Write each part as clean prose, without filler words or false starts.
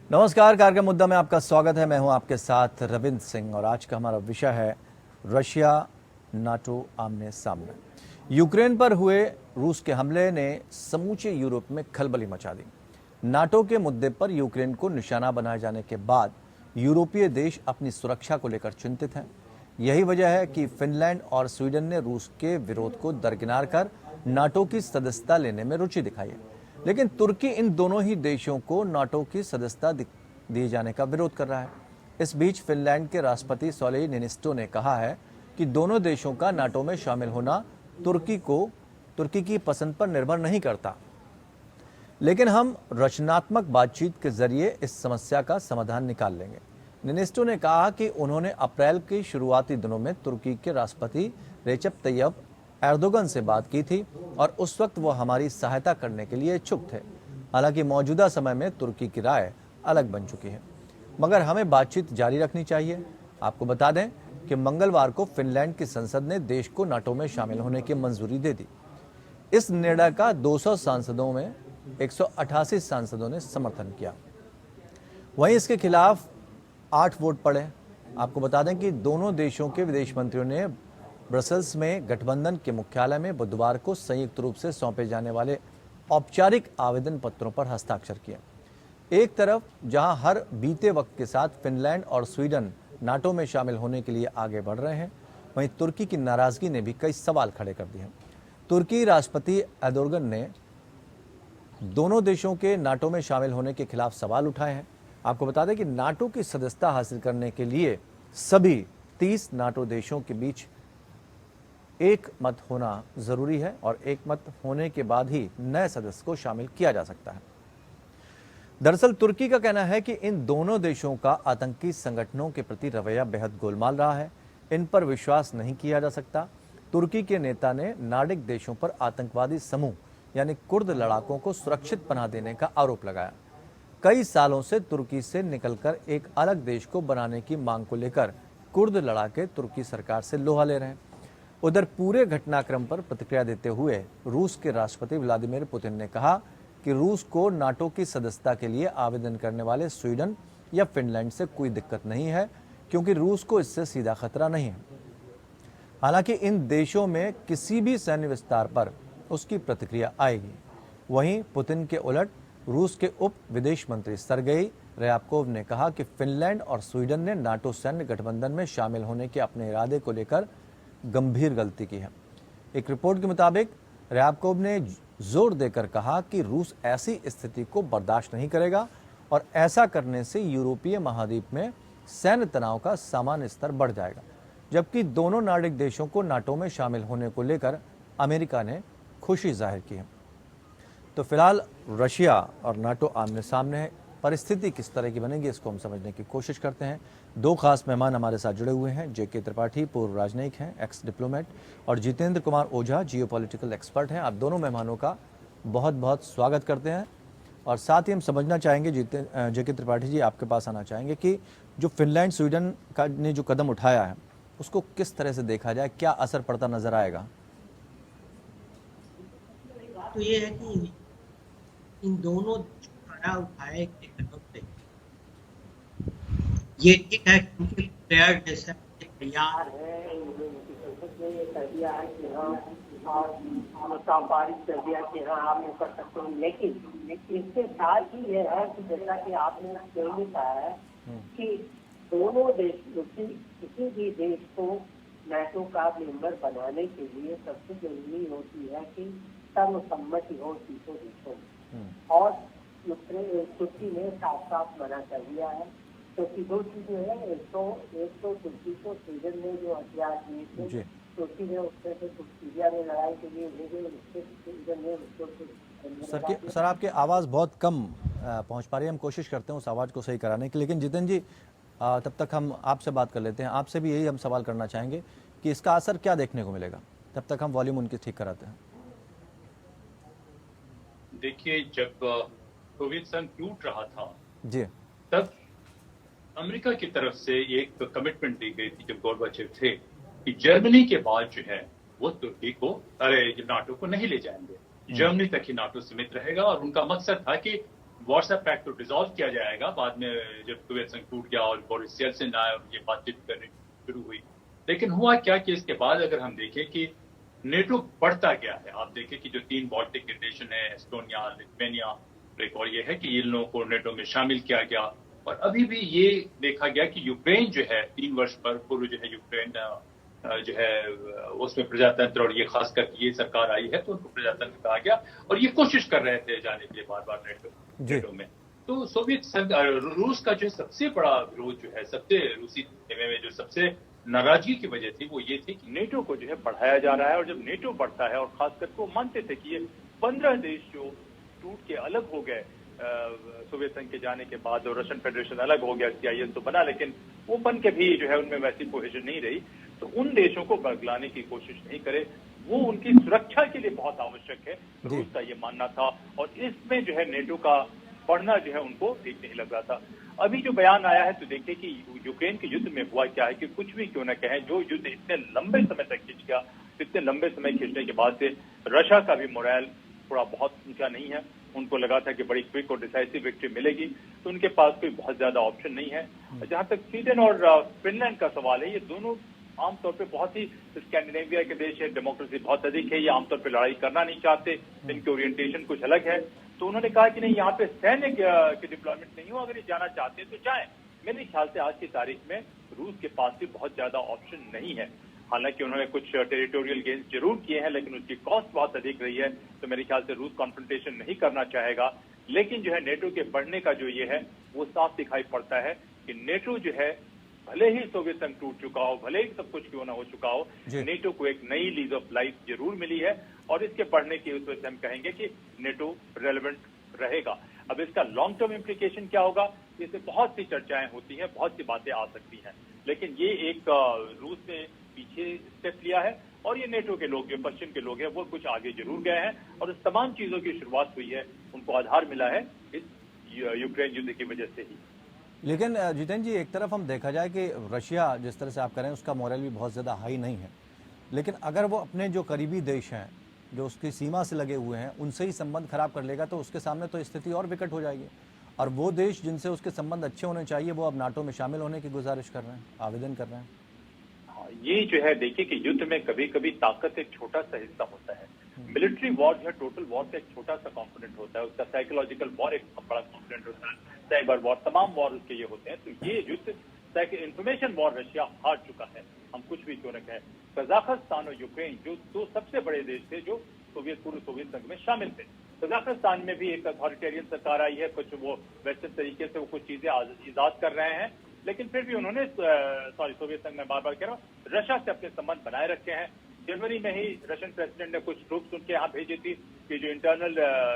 नमस्कार, कार्यक्रम मुद्दा में आपका स्वागत है। मैं हूं आपके साथ रविंद्र सिंह और आज का हमारा विषय है रशिया नाटो आमने सामने। यूक्रेन पर हुए रूस के हमले ने समूचे यूरोप में खलबली मचा दी। नाटो के मुद्दे पर यूक्रेन को निशाना बनाए जाने के बाद यूरोपीय देश अपनी सुरक्षा को लेकर चिंतित हैं। यही वजह है कि फिनलैंड और स्वीडन ने रूस के विरोध को दरकिनार कर नाटो की सदस्यता लेने में रुचि दिखाई है। लेकिन तुर्की इन दोनों ही देशों को नाटो की सदस्यता दिए जाने का विरोध कर रहा है। इस बीच फिनलैंड के राष्ट्रपति सौली निनिस्टो ने कहा है कि दोनों देशों का नाटो में शामिल होना तुर्की की पसंद पर निर्भर नहीं करता, लेकिन हम रचनात्मक बातचीत के जरिए इस समस्या का समाधान निकाल लेंगे। निनिस्टो ने कहा कि उन्होंने अप्रैल के शुरुआती दिनों में तुर्की के राष्ट्रपति रेचेप तैयब एर्दोगन से बात की थी और उस वक्त वो हमारी सहायता करने के लिए इच्छुक थे। हालांकि मौजूदा समय में तुर्की की राय अलग बन चुकी है, मगर हमें बातचीत जारी रखनी चाहिए। आपको बता दें कि मंगलवार को फिनलैंड की संसद ने देश को नाटो में शामिल होने की मंजूरी दे दी। इस निर्णय का 200 सांसदों में 188 सांसदों ने समर्थन किया। वहीं इसके खिलाफ 8 वोट पड़े। आपको बता दें कि दोनों देशों के विदेश मंत्रियों ने ब्रसेल्स में गठबंधन के मुख्यालय में बुधवार को संयुक्त रूप से सौंपे जाने वाले औपचारिक आवेदन पत्रों पर हस्ताक्षर किए। एक तरफ जहां हर बीते वक्त के साथ फिनलैंड और स्वीडन नाटो में शामिल होने के लिए आगे बढ़ रहे हैं, वहीं तुर्की की नाराजगी ने भी कई सवाल खड़े कर दिए हैं। तुर्की राष्ट्रपति एर्दोगन ने दोनों देशों के नाटो में शामिल होने के खिलाफ सवाल उठाए हैं। आपको बता दें कि नाटो की सदस्यता हासिल करने के लिए सभी 30 नाटो देशों के बीच एक मत होना जरूरी है और एक मत होने के बाद ही नए सदस्य को शामिल किया जा सकता है। दरअसल तुर्की का कहना है कि इन दोनों देशों का आतंकी संगठनों के प्रति रवैया बेहद गोलमाल रहा है, इन पर विश्वास नहीं किया जा सकता। तुर्की के नेता ने नार्डिक देशों पर आतंकवादी समूह यानी कुर्द लड़ाकों को सुरक्षित पनाह देने का आरोप लगाया। कई सालों से तुर्की से निकलकर एक अलग देश को बनाने की मांग को लेकर कुर्द लड़ाके तुर्की सरकार से लोहा ले रहे हैं। उधर पूरे घटनाक्रम पर प्रतिक्रिया देते हुए रूस के राष्ट्रपति व्लादिमीर पुतिन ने कहा कि रूस को नाटो की सदस्यता के लिए आवेदन करने वाले स्वीडन या फिनलैंड से कोई दिक्कत नहीं है, क्योंकि रूस को इससे सीधा खतरा नहीं है। हालांकि इन देशों में किसी भी सैन्य विस्तार पर उसकी प्रतिक्रिया आएगी। वहीं पुतिन के उलट रूस के उप विदेश मंत्री सरगेई ryabkov ने कहा कि फिनलैंड और स्वीडन ने नाटो सैन्य गठबंधन में शामिल होने के अपने इरादे को लेकर गंभीर गलती की है। एक रिपोर्ट के मुताबिक ryabkov ने जोर देकर कहा कि रूस ऐसी स्थिति को बर्दाश्त नहीं करेगा और ऐसा करने से यूरोपीय महाद्वीप में सैन्य तनाव का सामान्य स्तर बढ़ जाएगा। जबकि दोनों नार्डिक देशों को नाटो में शामिल होने को लेकर अमेरिका ने खुशी जाहिर की है। तो फिलहाल रशिया और नाटो आमने सामने है। परिस्थिति किस तरह की बनेगी, इसको हम समझने की कोशिश करते हैं। दो खास मेहमान हमारे साथ जुड़े हुए हैं। जेके त्रिपाठी पूर्व राजनयिक हैं, एक्स डिप्लोमेट, और जितेंद्र कुमार ओझा जियोपॉलिटिकल एक्सपर्ट हैं। आप दोनों मेहमानों का बहुत बहुत स्वागत करते हैं। और साथ ही हम समझना चाहेंगे, जेके त्रिपाठी जी आपके पास आना चाहेंगे कि जो फिनलैंड स्वीडन का ने जो कदम उठाया है उसको किस तरह से देखा जाए, क्या असर पड़ता नजर आएगा? तो ये है कि इन दोनों उठाए के कदम से ये ठीक है, क्योंकि प्लेयर जैसा तैयार है, ये कर दिया है कि हाँ काम पारित कर दिया कि हाँ आप ये कर सकते हो। लेकिन इसके साथ ही ये है कि जैसा कि आपने पहले कहा है कि दोनों देश, किसी भी देश को नाटो का मेंबर बनाने के लिए सबसे जरूरी होती है कि सर्वसम्मति हो तीनों देशों में, और तुर्की ने साफ साफ मना कर दिया है। क्योंकि दो चीजें हैं, एक तो तुर्की को स्वीडन ने जो हथियार दिए थे, तुर्की ने उससे सीरिया में लड़ाई के लिए भेजे, उससे स्वीडन ने उसको। सर आपकी आवाज़ बहुत कम पहुंच पा रही है। हम कोशिश करते हैं उस आवाज़ को सही कराने की। लेकिन जितेंद्र जी, तब तक हम आपसे बात कर लेते हैं। आपसे भी यही हम सवाल करना चाहेंगे कि इसका असर क्या देखने को मिलेगा। तब तक हम वॉल्यूम उनकी ठीक कराते हैं। देखिए, जब सोवियत संघ टूट रहा था जी, तब अमेरिका की तरफ से एक कमिटमेंट दी गई थी जब गोर्बाचेव थे कि जर्मनी के बाद जो है वो तुर्की को नाटो को नहीं ले जाएंगे, जर्मनी तक ही नाटो सीमित रहेगा। और उनका मकसद था कि व्हाट्सएप पैक्ट तो डिसॉल्व किया जाएगा बाद में, जब सोवियत संघ टूट गया और बोरिस येल्सिन आए और ये बातचीत करनी शुरू हुई। लेकिन हुआ क्या कि इसके बाद अगर हम देखें कि नेटो बढ़ता गया है। आप देखें कि जो 3 बाल्टिक नेशन है, एस्टोनिया, लिथुआनिया, एक और ये है कि इन लोगों को नेटो में शामिल किया गया। और अभी भी ये देखा गया कि यूक्रेन जो है 3 वर्ष पर पूर्व जो है यूक्रेन जो है उसमें प्रजातंत्र, और ये खासकर ये सरकार आई है तो उनको प्रजातंत्र कहा गया, और ये कोशिश कर रहे थे जाने के लिए बार बार नेटो में। तो सोवियत संघ, रूस का जो सबसे बड़ा विरोध जो है, सबसे रूसी में जो सबसे नाराजगी की वजह थी वो ये थी कि नेटो को जो है बढ़ाया जा रहा है। और जब नेटो बढ़ता है, और खासकर वो मानते थे कि ये 15 देश जो टूट के अलग हो गए सोवियत संघ के जाने के बाद, और रशियन फेडरेशन अलग हो गया, CIS तो बना, लेकिन वो बन के भी जो है उनमें वैसी कोहेजन नहीं रही। तो उन देशों को बदलाने की कोशिश नहीं करे, वो उनकी सुरक्षा के लिए बहुत आवश्यक है, रूस का ये मानना था। और इसमें जो है नेटो का बढ़ना जो है उनको ठीक नहीं लग रहा था। अभी जो बयान आया है तो देखिए कि यूक्रेन के युद्ध में हुआ क्या है कि कुछ भी क्यों न कहें, जो युद्ध इतने लंबे समय तक खिंच गया, इतने लंबे समय खिंचने के बाद से रशिया का भी मोरल थोड़ा बहुत ऊंचा नहीं है। उनको लगा था कि बड़ी क्विक और डिसाइसिव विक्ट्री मिलेगी, तो उनके पास कोई बहुत ज्यादा ऑप्शन नहीं है। जहां तक स्वीडन और फिनलैंड का सवाल है, ये दोनों आमतौर पे बहुत ही स्कैंडिनेविया के देश है, डेमोक्रेसी बहुत अधिक है, ये आमतौर पे लड़ाई करना नहीं चाहते, इनके ओरिएंटेशन कुछ अलग है। तो उन्होंने कहा कि नहीं, यहाँ पे सैन्य की डिप्लॉयमेंट नहीं हो, अगर ये जाना चाहते हैं तो जाएं। मेरे ख्याल से आज की तारीख में रूस के पास भी बहुत ज्यादा ऑप्शन नहीं है। हालांकि उन्होंने कुछ टेरिटोरियल गेन्स जरूर किए हैं, लेकिन उसकी कॉस्ट बहुत अधिक रही है, तो मेरे ख्याल से रूस कॉन्फ्रंटेशन नहीं करना चाहेगा। लेकिन जो है नेटो के बढ़ने का जो ये है वो साफ दिखाई पड़ता है कि नेटो जो है, भले ही सोवियत संघ टूट चुका हो, भले ही सब कुछ क्यों ना हो चुका हो, नेटो को एक नई लीज ऑफ लाइफ जरूर मिली है। और इसके बढ़ने की उस वजह से हम कहेंगे कि नेटो रेलेवेंट रहेगा। अब इसका लॉन्ग टर्म इम्प्लीकेशन क्या होगा, इससे बहुत सी चर्चाएं होती हैं, बहुत सी बातें आ सकती हैं। लेकिन ये एक रूस ने पीछे स्टेप लिया है, और ये नेटो के लोग, जो पश्चिम के लोग हैं, वो कुछ आगे जरूर गए हैं, और इस तमाम चीजों की शुरुआत हुई है, उनको आधार मिला है इस यूक्रेन युद्ध की वजह से ही। लेकिन जितेंद्र जी, एक तरफ हम देखा जाए कि रशिया, जिस तरह से आप कह रहे हैं, उसका मोरल भी बहुत ज़्यादा हाई नहीं है, लेकिन अगर वो अपने जो करीबी देश हैं, जो उसकी सीमा से लगे हुए हैं, उनसे ही संबंध खराब कर लेगा तो उसके सामने तो स्थिति और विकट हो जाएगी। और वो देश जिनसे उसके संबंध अच्छे होने चाहिए, वो अब नाटो में शामिल होने की गुजारिश कर रहे हैं, आवेदन कर रहे हैं। ये जो है, देखिए कि युद्ध में कभी कभी ताकत एक छोटा सा हिस्सा होता है। मिलिट्री वॉर जो है टोटल वॉर का एक छोटा सा कंपोनेंट होता है, उसका साइकोलॉजिकल वॉर एक बड़ा कंपोनेंट होता है, साइबर वॉर, तमाम वॉर उसके ये होते हैं। तो ये युद्ध इंफॉर्मेशन वॉर रशिया हार चुका है, हम कुछ भी क्यों न कहें। कजाकिस्तान और यूक्रेन जो 2 सबसे बड़े देश थे जो पूर्व सोवियत संघ में शामिल थे, कजाकिस्तान में भी एक अथॉरिटेरियन सरकार आई है, कुछ वो वेस्टर्न तरीके से वो कुछ चीजें ईजाद कर रहे हैं, लेकिन फिर भी उन्होंने सोवियत संघ में बार बार कह रहा हूँ, रशिया से अपने संबंध बनाए रखे हैं। जनवरी में ही रशियन प्रेसिडेंट ने कुछ ट्रूप्स उनके यहाँ भेजी थी कि जो इंटरनल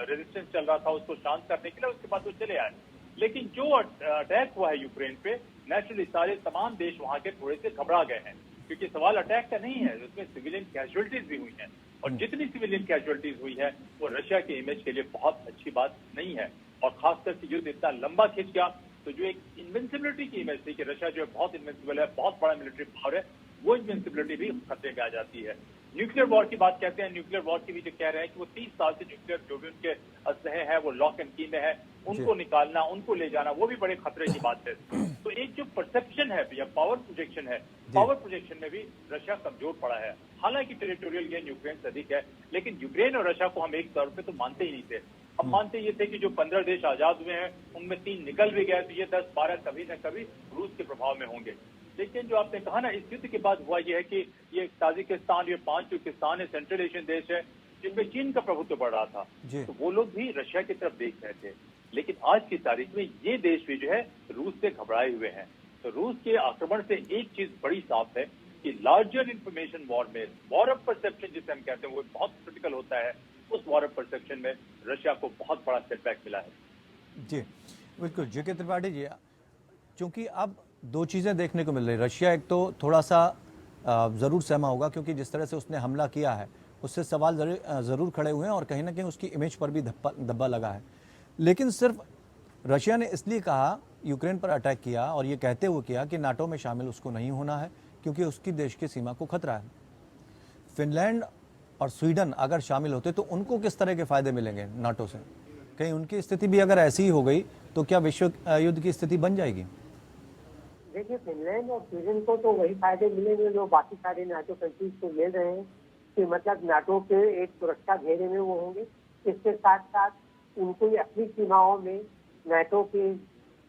रेजिस्टेंस चल रहा था उसको शांत करने के लिए, उसके बाद वो चले आए। लेकिन जो अटैक हुआ है यूक्रेन पे, नेचुरली सारे तमाम देश वहां के थोड़े से घबरा गए हैं, क्योंकि सवाल अटैक का नहीं है, उसमें सिविलियन कैजुअलिटीज भी हुई हैं, और जितनी सिविलियन कैजुअलिटीज हुई है वो रशिया के इमेज के लिए बहुत अच्छी बात नहीं है। और खासकर से युद्ध इतना लंबा खिंच गया तो जो एक इन्विंसिबिलिटी की इमेज थी कि रशिया जो है बहुत इन्विंसिबल है, बहुत बड़ा मिलिट्री पावर है, वो इन्विंसिबिलिटी भी खतरे में आ जाती है। न्यूक्लियर वॉर की बात कहते हैं, न्यूक्लियर वॉर की भी जो कह रहे हैं कि वो 30 साल से न्यूक्लियर जो भी उनके असलहे हैं वो लॉक एंड की में है, उनको निकालना, उनको ले जाना, वो भी बड़े खतरे की बात है। तो एक जो परसेप्शन है या पावर प्रोजेक्शन है, पावर प्रोजेक्शन में भी रशिया कमजोर पड़ा है। हालांकि टेरिटोरियल गेन यूक्रेन से अधिक है, लेकिन यूक्रेन और रशिया को हम एक तौर पे तो मानते ही नहीं थे। हम मानते ये थे कि जो 15 देश आजाद हुए हैं उनमें 3 निकल भी गए, तो ये 10-12 कभी न कभी रूस के प्रभाव में होंगे। लेकिन जो आपने कहा ना, इस युद्ध के बाद हुआ यह है कि ये ताजिकिस्तान, ये 5 जो किस्तान है, सेंट्रल एशियन देश है, जिनमें चीन का प्रभुत्व बढ़ रहा था, तो वो लोग भी रशिया की तरफ देख रहे थे। लेकिन आज की तारीख में ये देश भी जो है रूस से घबराए हुए हैं। तो रूस के आक्रमण से एक चीज बड़ी साफ है कि लार्जर इंफॉर्मेशन वॉर में, वॉर ऑफ परसेप्शन जिसे हम कहते हैं, वो बहुत क्रिटिकल होता है, उस वॉर ऑफ परसेप्शन में रशिया को बहुत बड़ा सेटबैक मिला है। जी बिल्कुल जी.के. त्रिपाठी जी, क्योंकि अब 2 चीज़ें देखने को मिल रही। रशिया एक तो थोड़ा सा ज़रूर सहमा होगा, क्योंकि जिस तरह से उसने हमला किया है उससे सवाल ज़रूर खड़े हुए हैं, और कहीं ना कहीं उसकी इमेज पर भी धब्बा लगा है। लेकिन सिर्फ रशिया ने इसलिए कहा, यूक्रेन पर अटैक किया और ये कहते हुए किया कि नाटो में शामिल उसको नहीं होना है, क्योंकि उसकी देश की सीमा को खतरा है। फिनलैंड और स्वीडन अगर शामिल होते तो उनको किस तरह के फ़ायदे मिलेंगे नाटो से? कहीं उनकी स्थिति भी अगर ऐसी ही हो गई तो क्या विश्व युद्ध की स्थिति बन जाएगी? देखिए, फिनलैंड और स्वीडन को तो वही फायदे मिलेंगे जो बाकी सारे नाटो कंट्रीज को मिल रहे हैं, कि मतलब नाटो के एक सुरक्षा घेरे में वो होंगे। इसके साथ साथ उनको अपनी सीमाओं में नाटो की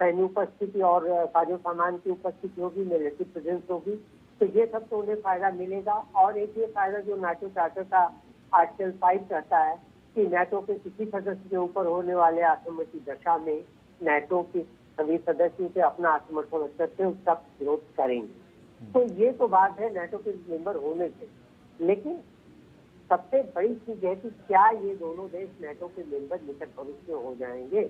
सैन्य उपस्थिति और साजो सामान की उपस्थिति होगी, मिलिट्री प्रेजेंस होगी, तो ये सब तो उन्हें फायदा मिलेगा। और एक ये फायदा जो नाटो चार्टर का आर्टिकल 5 कहता है कि नाटो के किसी सदस्य के ऊपर होने वाले आक्रमण की दशा में नाटो के सभी सदस्य से अपना आत्मसमर्पण करके उसका विरोध करेंगे। तो ये तो बात है नाटो के मेंबर होने से। लेकिन सबसे बड़ी चीज है कि क्या ये दोनों देश नाटो के मेंबर निकट भविष्य में हो जाएंगे?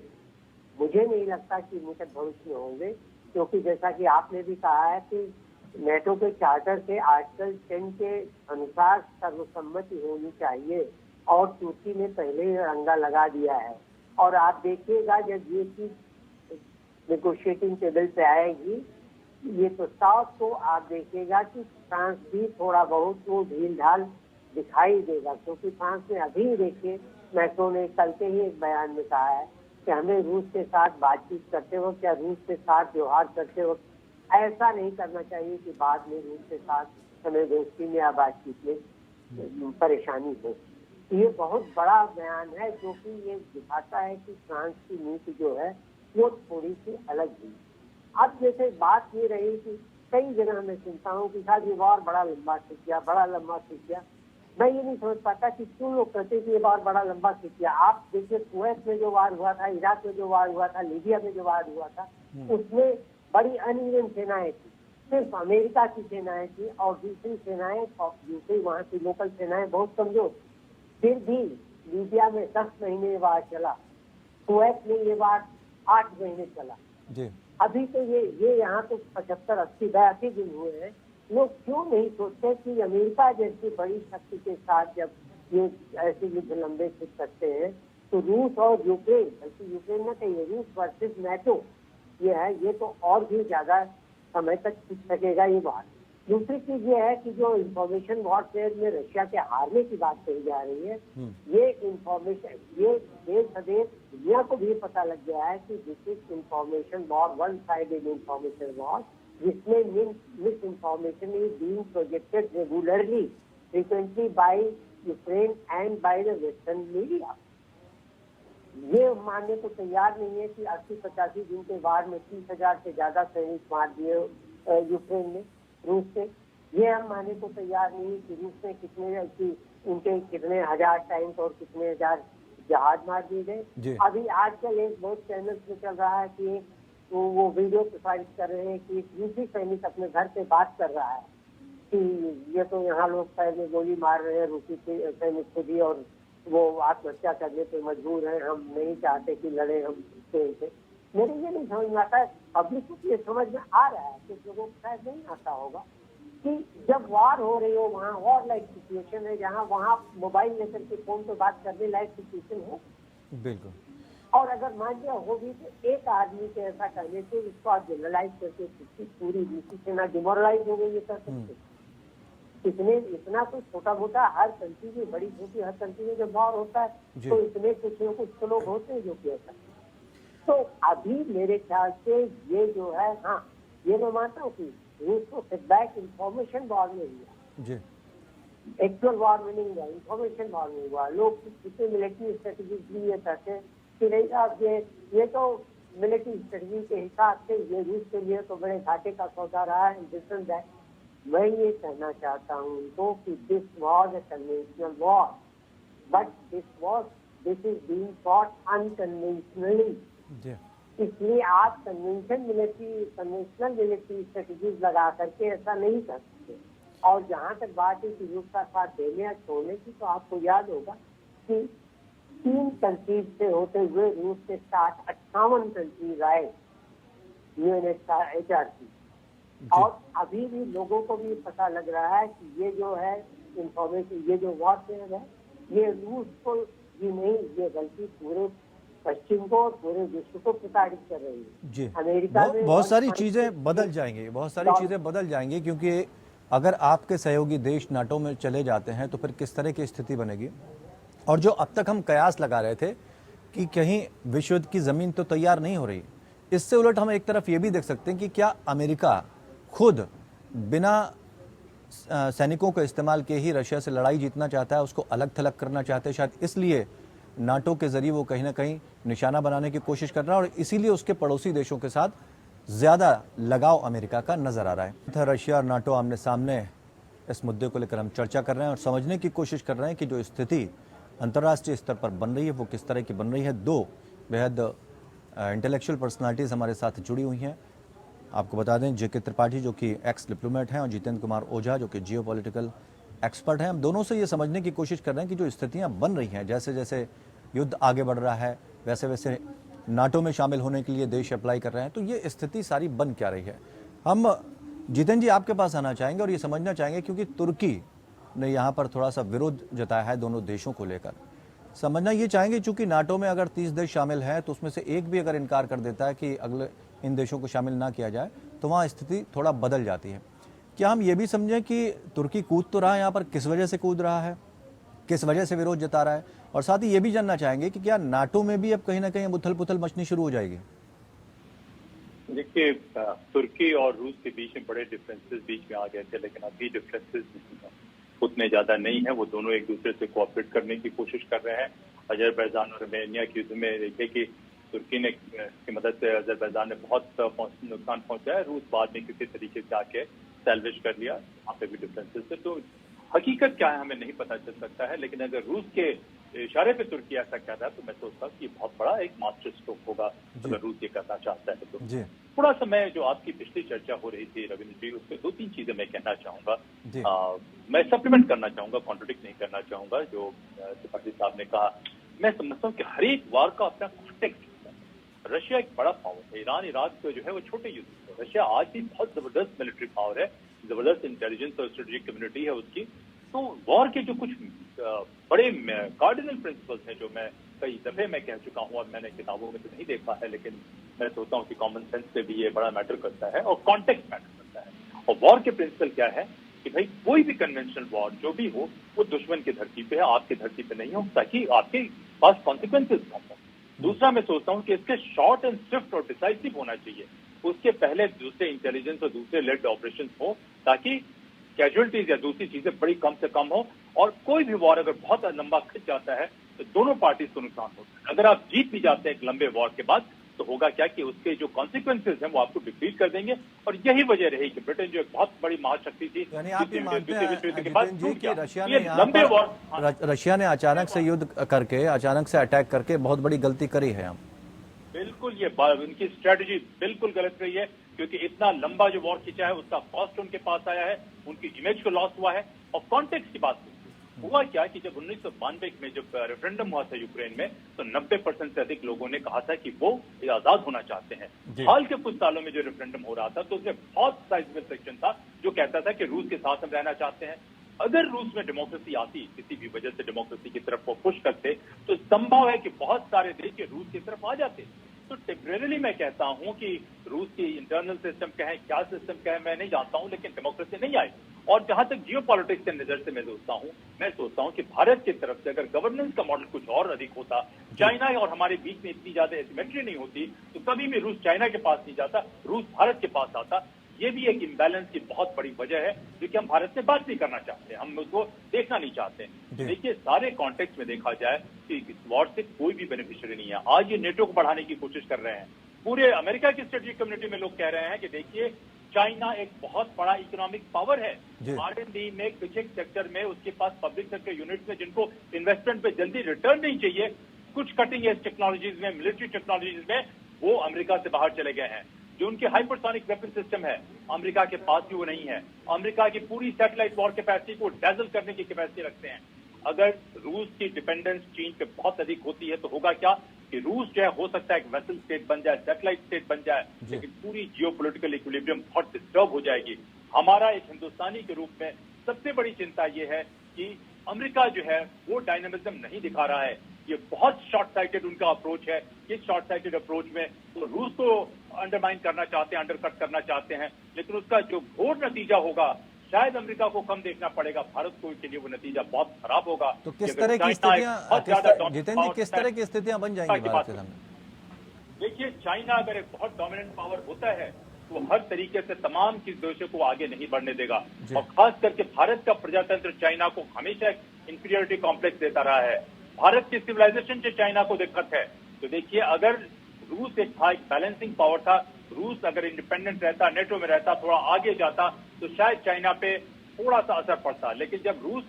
मुझे नहीं लगता कि निकट भविष्य में होंगे, क्योंकि जैसा कि आपने भी कहा है कि नाटो के चार्टर के आर्टिकल 10 के अनुसार सर्वसम्मति होनी चाहिए, और तुर्की ने पहले ही रंगा लगा दिया है। और आप देखिएगा जब ये चीज नेगोशिएटिंग टेबल पे आएगी, ये प्रस्ताव, तो आप देखिएगा कि फ्रांस भी थोड़ा बहुत वो ढील ढाल दिखाई देगा, क्योंकि फ्रांस ने अभी देखिए मैक्रोन ने कल के ही एक बयान में कहा है कि हमें रूस के साथ बातचीत करते वक्त या रूस के साथ व्यवहार करते वक्त ऐसा नहीं करना चाहिए कि बाद में रूस के साथ हमें दोस्ती में या बातचीत में परेशानी हो। ये बहुत बड़ा बयान है, जो कि ये दिखाता है कि फ्रांस की नीति जो है वो थोड़ी सी अलग हुई। अब जैसे बात ये रही कि कई जगह मैं सुनता हूँ कि शायद ये वार बड़ा लंबा खिंच गया, बड़ा लंबा खिंच गया। मैं ये नहीं समझ पाता कि क्यों लोग कहते कि ये वार बड़ा लंबा खिंच गया। आप देखिए कुवैत में जो वार हुआ था, इराक में जो वार हुआ था, लीबिया में जो वार हुआ था, उसमें बड़ी अनइवन सेनाएं थी। सिर्फ अमेरिका की सेनाएं थी और दूसरी सेनाएं, दूसरी वहाँ की लोकल सेनाएं बहुत कमजोर। फिर भी लीबिया में 10 महीने वार चला, कुवैत में ये वार 8 महीने चला जी। अभी तो ये यहाँ तो 75-80 दिन हुए हैं। लोग क्यों नहीं सोचते कि अमेरिका जैसी बड़ी शक्ति के साथ जब ये ऐसे युद्ध लंबे खिंच सकते हैं, तो रूस और यूक्रेन, बल्कि यूक्रेन न कहिए, रूस वर्सेस नाटो ये है, ये तो और भी ज्यादा समय तक खिंच सकेगा ये बात। दूसरी चीज ये है कि जो इंफॉर्मेशन वॉरफेयर में रशिया के हारने की बात कही जा रही है, ये इंफॉर्मेशन, ये देश सदैव दुनिया को भी पता लग गया है कि this is information war, one sided information war, जिसमें misinformation is being projected regularly, frequently by Ukraine and by the western media. ये मानने को तैयार नहीं है कि 80-85 दिन के वार में 30,000 से ज्यादा सैनिक मार दिए यूक्रेन ने रूस से। ये हम मानने को तैयार नहीं कि रूस ने उनके कितने हजार टैंक और कितने हजार जहाज मार दिए गए। अभी आजकल एक बहुत चैनल में चल रहा है कि वो वीडियो प्रसारित कर रहे हैं कि रूसी सैनिक अपने घर पे बात कर रहा है कि ये तो यहाँ लोग पैर में गोली मार रहे हैं रूसी सैनिक को भी, और वो आत्महत्या करने पे मजबूर है, हम नहीं चाहते कि लड़े हम से। मेरे ये नहीं समझ में आता है, पब्लिक को ये समझ में आ रहा है, कुछ लोगों को शायद नहीं आता होगा कि जब वार हो रही हो, वहाँ वॉर लाइक सिचुएशन है, जहाँ वहाँ मोबाइल लेकर के फोन पे बात करने लायक सिचुएशन हो। बिल्कुल। और अगर मान लिया हो भी तो एक आदमी के ऐसा करने से इसको आप जनरलाइज करके पूरी रूसी सेना डिमोरलाइज हो गई, ये कर सकते। इतना कुछ छोटा मोटा हर कंट्री में, बड़ी छोटी हर कंट्री में जब वॉर होता है तो इतने कुछ लोग होते हैं जो कि ऐसा। तो अभी मेरे ख्याल से ये जो है, हाँ ये मैं मानता हूँ कि रूस को फीडबैक इंफॉर्मेशन वॉर में हुआ, एक्चुअल वॉर में नहीं हुआ, इंफॉर्मेशन वॉर में हुआ। लोग कितने मिलिट्री स्ट्रेटेजी भी ये कहते हैं कि नहीं साहब ये तो मिलिट्री स्ट्रेटेजी के हिसाब से ये रूस के लिए तो बड़े घाटे का सौदा रहा है। मैं ये कहना चाहता हूँ उनको कि this was a conventional war, but this is being fought unconventionally. इसलिए आप कन्वेंशनल मिलिट्री स्ट्रेटेजीज लगा करके ऐसा नहीं कर सकते। और जहाँ तक बात है कि रूस का साथ देने या छोड़ने की, तो आपको याद होगा कि 3 कंट्रीज से होते हुए रूस के साथ 58 कंट्रीज आए UNHRC। और अभी भी लोगों को भी पता लग रहा है कि ये जो है इंफॉर्मेशन, ये जो वॉरफेयर है, ये रूस को ही नहीं, ये गलती पूरे पश्चिम को और पूरे विश्व को प्रताड़ित कर रही है। जी, अमेरिका में बहुत सारी चीजें बदल जाएंगी, बहुत सारी चीजें बदल जाएंगी, क्योंकि अगर आपके सहयोगी देश नाटो में चले जाते हैं तो फिर किस तरह की स्थिति बनेगी। और जो अब तक हम कयास लगा रहे थे कि कहीं विश्व युद्ध की जमीन तो तैयार नहीं हो रही। इससे उलट हम एक तरफ ये भी देख सकते हैं कि क्या अमेरिका खुद बिना सैनिकों का इस्तेमाल किए ही रशिया से लड़ाई जीतना चाहता है, उसको अलग थलग करना चाहते हैं, शायद इसलिए नाटो के जरिए वो कहीं ना कहीं निशाना बनाने की कोशिश कर रहा है और इसीलिए उसके पड़ोसी देशों के साथ ज्यादा लगाव अमेरिका का नजर आ रहा है। रशिया और नाटो आमने सामने इस मुद्दे को लेकर हम चर्चा कर रहे हैं और समझने की कोशिश कर रहे हैं कि जो स्थिति अंतर्राष्ट्रीय स्तर पर बन रही है वो किस तरह की बन रही है। दो बेहद इंटेलेक्चुअल पर्सनालिटीज़ हमारे साथ जुड़ी हुई हैं। आपको बता दें जेके त्रिपाठी जो कि एक्स डिप्लोमेट हैं और जितेंद्र कुमार ओझा जो कि जियो पॉलिटिकल एक्सपर्ट हैं। हम दोनों से ये समझने की कोशिश कर रहे हैं कि जो स्थितियां बन रही हैं, जैसे जैसे युद्ध आगे बढ़ रहा है वैसे वैसे नाटो में शामिल होने के लिए देश अप्लाई कर रहे हैं, तो ये स्थिति सारी बन क्या रही है। हम जितेंद्र जी आपके पास आना चाहेंगे और ये समझना चाहेंगे क्योंकि तुर्की ने यहाँ पर थोड़ा सा विरोध जताया है दोनों देशों को लेकर। समझना ये चाहेंगे चूंकि नाटो में अगर 30 देश शामिल हैं तो उसमें से एक भी अगर इनकार कर देता है कि अगले इन देशों को शामिल ना किया जाए तो वहाँ स्थिति थोड़ा बदल जाती है। क्या हम ये भी समझें कि तुर्की कूद तो रहा है यहाँ पर, किस वजह से कूद रहा है, किस वजह से विरोध जता रहा है, और साथ ही ये भी जानना चाहेंगे कि क्या नाटो में भी अब कहीं ना कहीं उथल पुथल मचनी शुरू हो जाएगी। देखिए, तुर्की और रूस के बीच में बड़े डिफरेंसेस बीच में आ गए थे, लेकिन अभी डिफरेंसेस उतने ज्यादा नहीं है। वो दोनों एक दूसरे से कोऑपरेट करने की कोशिश कर रहे हैं। अजरबैजान और आर्मेनिया के युद्ध में देखिए कि तुर्की ने की मदद से अजरबैजान ने बहुत नुकसान पहुंचाया, रूस बाद में किसी तरीके से आके सैल्वेज कर लिया। वहाँ पे भी डिफरेंसेस है। तो हकीकत क्या है हमें नहीं पता चल सकता है, लेकिन अगर रूस के इशारे पे तुर्की ऐसा कर रहा है तो मैं सोचता हूँ कि बहुत बड़ा एक मास्टर स्ट्रोक होगा अगर रूस ये करना चाहता है। तो थोड़ा सा मैं जो आपकी पिछली चर्चा हो रही थी रविंद्र जी, उसमें 2-3 चीजें मैं कहना चाहूंगा। मैं सप्लीमेंट करना चाहूंगा, कॉन्ट्रोडिक्ट नहीं करना चाहूंगा जो त्रिपाठी साहब ने कहा। मैं समझता हूँ कि हर एक वार का अपना कॉन्टेक्स्ट होता है। रशिया एक बड़ा पावर है, ईरान इराक जो है वो छोटे युद्ध है। रशिया आज भी बहुत जबरदस्त मिलिट्री पावर है, जबरदस्त इंटेलिजेंस और स्ट्रेटेजिक कम्युनिटी है उसकी। तो वॉर के जो कुछ बड़े कार्डिनल प्रिंसिपल्स हैं जो मैं कई दफे मैं कह चुका हूं और मैंने किताबों में तो नहीं देखा है, लेकिन मैं सोचता हूं कि कॉमन सेंस से भी ये बड़ा मैटर करता है और कॉन्टेक्स्ट मैटर करता है। और वॉर के प्रिंसिपल क्या है कि भाई कोई भी कन्वेंशनल वॉर जो भी हो वो दुश्मन की धरती पे है, आपकी धरती पे नहीं हो, ताकि आपके पास कॉन्सिक्वेंसेज कम हो। दूसरा मैं सोचता हूँ कि इसके शॉर्ट एंड स्विफ्ट और डिसाइसिव होना चाहिए। उसके पहले दूसरे इंटेलिजेंस और दूसरे लेड ऑपरेशन हो ताकि कैजुअलिटीज या दूसरी चीजें बड़ी कम से कम हो। और कोई भी वॉर अगर बहुत लंबा खिंच जाता है तो दोनों पार्टीज को नुकसान होता है। अगर आप जीत भी जाते हैं एक लंबे वॉर के बाद तो होगा क्या कि उसके जो कॉन्सिक्वेंसेज हैं वो आपको डिफीट कर देंगे। और यही वजह रही कि ब्रिटेन जो एक बहुत बड़ी महाशक्ति थी, यानी आप ये मानते हैं रशिया ने अचानक से युद्ध करके, अचानक से अटैक करके बहुत बड़ी गलती करी है। हम बिल्कुल ये उनकी स्ट्रेटजी बिल्कुल गलत रही है, क्योंकि इतना लंबा जो वॉर खींचा है उसका कॉस्ट उनके पास आया है, उनकी इमेज को लॉस हुआ है। और कॉन्टेक्स्ट की बात हुआ क्या कि जब 1992 में जब रेफरेंडम हुआ था यूक्रेन में तो 90% से अधिक लोगों ने कहा था कि वो आजाद होना चाहते हैं। हाल के कुछ सालों में जो रेफरेंडम हो रहा था तो उसमें बहुत साइजबल सेक्शन था जो कहता था कि रूस के साथ हम रहना चाहते हैं। अगर रूस में डेमोक्रेसी आती, किसी भी वजह से डेमोक्रेसी की तरफ वो पुश करते तो संभव है कि बहुत सारे देश रूस की तरफ आ जाते। तो टेम्परेरी मैं कहता हूं कि रूस की इंटरनल सिस्टम कहें, क्या सिस्टम कहें मैं नहीं जानता हूं, लेकिन डेमोक्रेसी नहीं आई। और जहां तक जियो पॉलिटिक्स के नजर से मैं सोचता हूं कि भारत की तरफ से अगर गवर्नेंस का मॉडल कुछ और अधिक होता, चाइना और हमारे बीच में इतनी ज्यादा एसिमेट्री नहीं होती, तो कभी भी रूस चाइना के पास नहीं जाता, रूस भारत के पास आता। ये भी एक इम्बैलेंस की बहुत बड़ी वजह है जो कि हम भारत से बात नहीं करना चाहते, हम उसको देखना नहीं चाहते। देखिए सारे कॉन्टेक्स्ट में देखा जाए कि इस वॉर से कोई भी बेनिफिशियरी नहीं है। आज ये नेटो को बढ़ाने की कोशिश कर रहे हैं, पूरे अमेरिका की स्ट्रेटेजिक कम्युनिटी में लोग कह रहे हैं कि देखिए चाइना एक बहुत बड़ा इकोनॉमिक पावर है, R&D में कृषि सेक्टर में उसके पास पब्लिक सेक्टर यूनिट्स में जिनको इन्वेस्टमेंट पे जल्दी रिटर्न नहीं चाहिए, कुछ कटिंग एज टेक्नोलॉजीज में, मिलिट्री टेक्नोलॉजीज में वो अमेरिका से बाहर चले गए हैं। जो उनके हाइपरसोनिक वेपन सिस्टम है अमेरिका के पास भी वो नहीं है। अमेरिका की पूरी सैटेलाइट वॉर कैपेसिटी को डैजल करने की कैपेसिटी रखते हैं। अगर रूस की डिपेंडेंस चीन पे बहुत अधिक होती है तो होगा क्या कि रूस जो है हो सकता है एक वेसल स्टेट बन जाए, सैटेलाइट स्टेट बन जाए, लेकिन पूरी जियोपॉलिटिकल इक्विलिब्रियम बहुत डिस्टर्ब हो जाएगी। हमारा एक हिंदुस्तानी के रूप में सबसे बड़ी चिंता ये है कि अमेरिका जो है वो डायनामिज्म नहीं दिखा रहा है। ये बहुत शॉर्ट साइटेड उनका अप्रोच है। इस शॉर्ट साइटेड अप्रोच में तो रूस को अंडरमाइन करना चाहते हैं, अंडरकट करना चाहते हैं, लेकिन उसका जो घोर नतीजा होगा शायद अमेरिका को कम देखना पड़ेगा, भारत को के लिए वो नतीजा बहुत खराब होगा। तो किस तरह की स्थितियां, जितेंद्र जी, किस तरह की स्थितियां बन जाएंगी भारत के सामने? देखिए, चाइना अगर एक बहुत डोमिनेंट पावर होता है तो हर तरीके से तमाम की देशों को आगे नहीं बढ़ने देगा, और खास करके भारत का प्रजातंत्र चाइना को हमेशा एक इंफीरियरिटी कॉम्प्लेक्स देता रहा है। भारत की सिविलाइजेशन से चाइना को दिक्कत है। तो देखिए, अगर रूस एक था, एक बैलेंसिंग पावर था, रूस अगर इंडिपेंडेंट रहता, नेटो में रहता, थोड़ा आगे जाता, तो शायद चाइना पे थोड़ा सा असर पड़ता। लेकिन जब रूस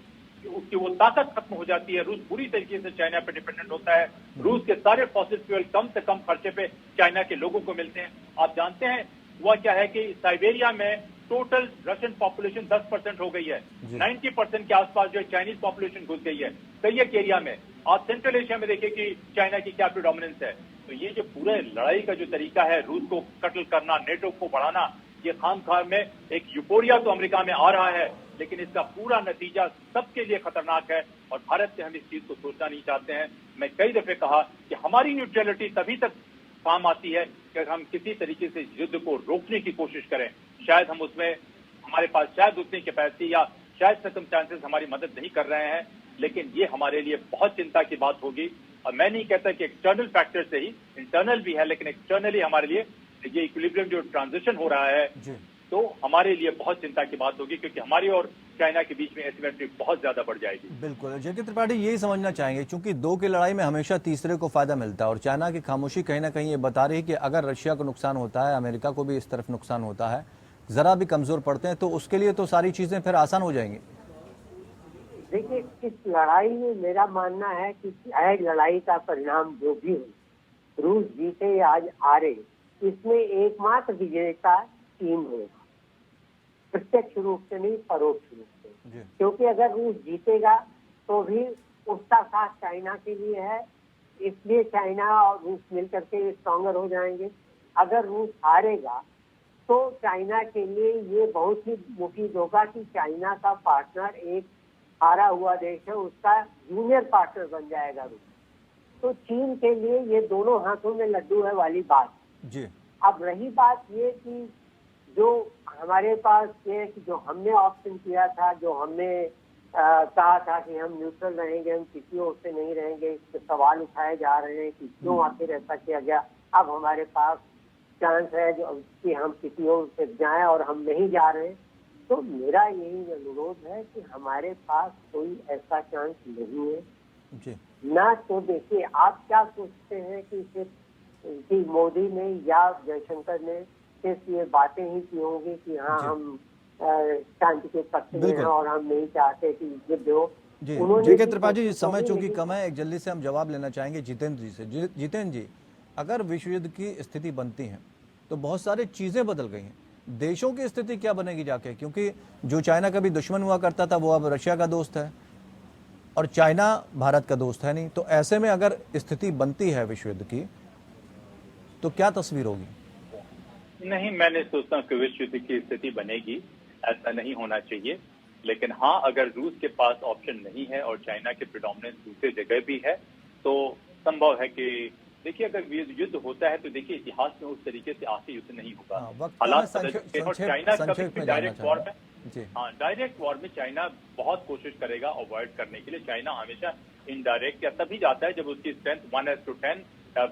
उसकी वो ताकत खत्म हो जाती है, रूस पूरी तरीके से चाइना पे डिपेंडेंट होता है, रूस के सारे फॉसिल फ्यूल कम से कम खर्चे पे चाइना के लोगों को मिलते हैं। आप जानते हैं हुआ क्या है कि साइबेरिया में टोटल रशियन पॉपुलेशन 10% हो गई है, 90% के आसपास जो चाइनीज पॉपुलेशन घुस गई है कई एक एरिया में। आप सेंट्रल एशिया में देखिए कि चाइना की क्या प्रिडोमिनेंस है। तो ये जो पूरे लड़ाई का जो तरीका है, रूस को कत्ल करना, नेटो को बढ़ाना, ये खाम में एक यूफोरिया तो अमेरिका में आ रहा है, लेकिन इसका पूरा नतीजा सबके लिए खतरनाक है, और भारत से हम इस चीज को सोचना नहीं चाहते हैं। मैं कई दफे कहा कि हमारी न्यूट्रलिटी तभी तक काम आती है कि हम किसी तरीके से युद्ध को रोकने की कोशिश करें। शायद हम उसमें, हमारे पास शायद उतनी कैपेसिटी या शायद सर्कमस्टेंसेस हमारी मदद नहीं कर रहे हैं, लेकिन ये हमारे लिए बहुत चिंता की बात होगी। और मैं नहीं कहता कि एक्सटर्नल फैक्टर से ही, इंटरनल भी है, लेकिन एक्सटर्नली हमारे लिए ये इक्विलिब्रियम जो ट्रांजिशन हो रहा है, तो हमारे लिए बहुत चिंता की बात होगी, क्योंकि हमारी और चाइना के बीच में एसिमेट्री बहुत ज्यादा बढ़ जाएगी। बिल्कुल, जेके त्रिपाठी यही समझना चाहेंगे, क्योंकि दो की लड़ाई में हमेशा तीसरे को फायदा मिलता है, और चाइना की खामोशी कहीं ना कहीं ये बता रही है कि अगर रशिया को नुकसान होता है, अमेरिका को भी इस तरफ नुकसान होता है, जरा भी कमजोर पड़ते हैं, तो उसके लिए तो सारी चीजें फिर आसान हो जाएंगी। देखिए, इस लड़ाई में मेरा मानना है कि चाहे लड़ाई का परिणाम जो भी हो, रूस जीते या आज हारे, इसमें एकमात्र विजेता चीन होगा, प्रत्यक्ष रूप से नहीं, परोक्ष रूप से। क्योंकि अगर रूस जीतेगा तो भी उसका साथ चाइना के लिए है, इसलिए चाइना और रूस मिलकर के स्ट्रॉन्गर हो जाएंगे। अगर रूस हारेगा तो चाइना के लिए ये बहुत ही मुफीद होगा कि चाइना का पार्टनर एक हारा हुआ देश है, उसका जूनियर पार्टनर बन जाएगा रूस। तो चीन के लिए ये दोनों हाथों में लड्डू है वाली बात जी। अब रही बात ये कि जो हमारे पास ये कि जो हमने ऑप्शन किया था, जो हमने कहा था कि हम न्यूट्रल रहेंगे, हम किसी ओर से नहीं रहेंगे, इस पे सवाल उठाए जा रहे हैं कि क्यों आखिर ऐसा किया गया। अब हमारे पास चांस है जो कि हम किसी ओर से जाएं, और हम नहीं जा रहे। तो मेरा यही अनुरोध है कि हमारे पास कोई ऐसा चांस नहीं है जी। ना। तो देखिए, आप क्या सोचते हैं कि सिर्फ कि मोदी ने या जयशंकर ने सिर्फ ये बातें ही की होंगी कि हाँ हम शांति के पक्ष में हैं और हम नहीं चाहते कि युद्ध हो। जी, जेके त्रिपाठी जी, समय चूंकि कम है, एक जल्दी से हम जवाब लेना चाहेंगे जितेंद्र जी से। जितेंद्र जी, अगर विश्व युद्ध की स्थिति बनती है तो बहुत सारी चीजें बदल गई हैं, देशों की स्थिति क्या बनेगी जाके? क्योंकि जो चाइना का भी दुश्मन हुआ करता था वो अब रशिया का दोस्त है, और चाइना भारत का दोस्त है नहीं। तो ऐसे में अगर स्थिति बनती है विश्व युद्ध की तो क्या तस्वीर होगी? नहीं, मैं नहीं सोचता कि विश्व युद्ध की स्थिति बनेगी, ऐसा नहीं होना चाहिए। लेकिन हाँ, अगर रूस के पास ऑप्शन नहीं है और चाइना के प्रिडोमिनेंस दूसरी जगह भी है, तो संभव है कि देखिए, अगर युद्ध होता है तो देखिए इतिहास में उस तरीके से आके युद्ध नहीं होगा। हालात और चाइना कभी डायरेक्ट वॉर में, हाँ, डायरेक्ट वॉर में चाइना बहुत कोशिश करेगा अवॉइड करने के लिए। चाइना हमेशा इनडायरेक्ट या तभी जाता है जब उसकी स्ट्रेंथ 1:10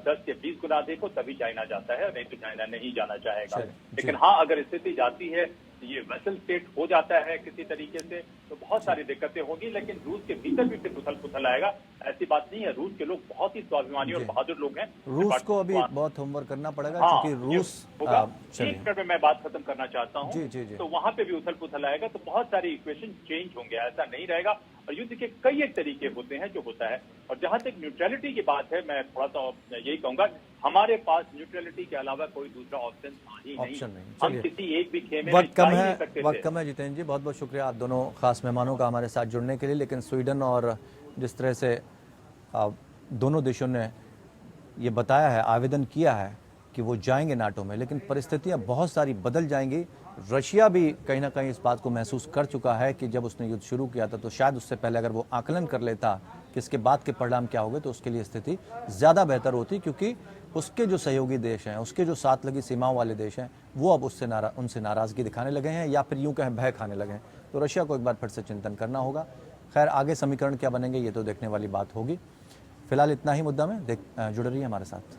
10 से 20 गुना देखो, तभी चाइना जाता है, नहीं तो चाइना नहीं जाना चाहेगा। लेकिन हाँ, अगर स्थिति जाती है, ये वेसल स्टेट हो जाता है किसी तरीके से, तो बहुत सारी दिक्कतें होगी। लेकिन रूस के भीतर भी फिर उथल पुथल आएगा, ऐसी बात नहीं है। रूस के लोग बहुत ही स्वाभिमानी और बहादुर लोग हैं। रूस को अभी बहुत होमवर्क करना पड़ेगा, क्योंकि रूस होगा। एक मिनट में मैं बात खत्म करना चाहता हूँ। तो वहां पे भी उथल पुथल आएगा, तो बहुत सारी इक्वेशन चेंज होंगे, ऐसा नहीं रहेगा। और युद्ध के कई एक तरीके होते हैं जो होता है। और जहां तक न्यूट्रलिटी की बात है, मैं थोड़ा सा यही कहूंगा, हमारे पास न्यूट्रलिटी के अलावा कोई दूसरा ऑप्शन ही नहीं। हम किसी एक भी खेमे वक्त कम है जितेंद्र जी, बहुत बहुत शुक्रिया आप दोनों खास मेहमानों का हमारे साथ जुड़ने के लिए। लेकिन स्वीडन और जिस तरह से दोनों देशों ने ये बताया है, आवेदन किया है कि वो जाएंगे नाटो में, लेकिन परिस्थितियां बहुत सारी बदल जाएंगी। रशिया भी कहीं ना कहीं इस बात को महसूस कर चुका है कि जब उसने युद्ध शुरू किया था तो शायद उससे पहले अगर वो आकलन कर लेता कि इसके बाद के परिणाम क्या होंगे, तो उसके लिए स्थिति ज़्यादा बेहतर होती, क्योंकि उसके जो सहयोगी देश हैं, उसके जो साथ लगी सीमाओं वाले देश हैं, वो अब उनसे नाराज़गी दिखाने लगे हैं या फिर यूं कहें भय खाने लगे हैं। तो रशिया को एक बार फिर से चिंतन करना होगा। खैर आगे समीकरण क्या बनेंगे ये तो देखने वाली बात होगी। फिलहाल इतना ही मुद्दा में जुड़े रहिए हमारे साथ।